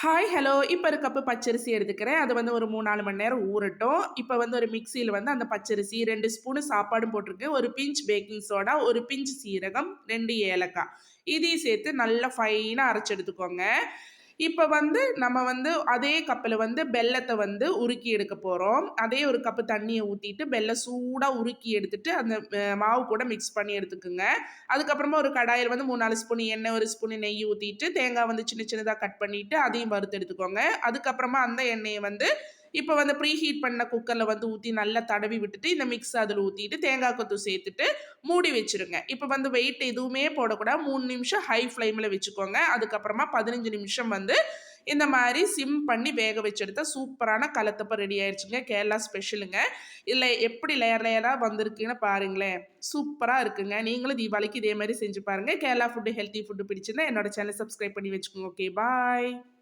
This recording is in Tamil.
Hi, hello. இப்ப ஒரு கப்பு பச்சரிசி எடுத்துக்கிறேன். அது வந்து ஒரு 3, 4 மணி நேரம் ஊறட்டும். இப்ப வந்து ஒரு மிக்ஸியில வந்து அந்த பச்சரிசி 2 ஸ்பூனு சாப்பாடும் போட்டிருக்கேன். 1 பிஞ்ச் பேக்கிங் சோடா, 1 பிஞ்ச் சீரகம், 2 ஏலக்காய். இதையும் சேர்த்து நல்லா ஃபைனா அரைச்சு எடுத்துக்கோங்க. இப்ப வந்து நம்ம வந்து அதே கப்புல வந்து வெல்லத்த வந்து உருக்கி எடுக்க போறோம். அதே ஒரு கப்பு தண்ணிய ஊத்திட்டு, வெல்லம் சூடா உருக்கி எடுத்துட்டு, அந்த மாவு கூட மிக்ஸ் பண்ணி எடுத்துக்குங்க. அதுக்கப்புறமா ஒரு கடாயில வந்து 3, 4 ஸ்பூன் எண்ணெய், 1 ஸ்பூன் நெய் ஊத்திட்டு, தேங்காய் வந்து சின்ன சின்னதா கட் பண்ணிட்டு, அதையும் வறுத்து எடுத்துக்கோங்க. அதுக்கப்புறமா அந்த எண்ணெய வந்து இப்ப வந்து ப்ரீ ஹீட் பண்ண குக்கர்ல வந்து ஊத்தி நல்லா தடவி விட்டுட்டு, இந்த மிக்ஸ் அதுல ஊத்திட்டு, தேங்காய் கொத்து சேர்த்துட்டு, மூடி வச்சுருங்க. இப்ப வந்து வெயிட் எதுவுமே போடக்கூடாது. 3 நிமிஷம் ஹை ஃப்ளேம்ல வச்சுக்கோங்க. அதுக்கப்புறமா 15 நிமிஷம் வந்து இந்த மாரி சிம் பண்ணி வேக வச்சு எடுத்தா சூப்பரான கலத்தப்பம் ரெடி ஆயிருச்சுங்க. கேரளா ஸ்பெஷலுங்க. இதுல எப்படி லேயர் லேயரா வந்திருக்குன்னு பாருங்களேன். சூப்பரா இருக்குங்க. நீங்களும் தீபாவளிக்கு இதே மாரி செஞ்சு பாருங்க. கேரளா ஃபுட், ஹெல்த்தி ஃபுட் பிடிச்சிருந்தா என்னோட சேனல் சப்ஸ்கிரைப் பண்ணி வச்சுக்கோங்க. ஓகே, பாய்.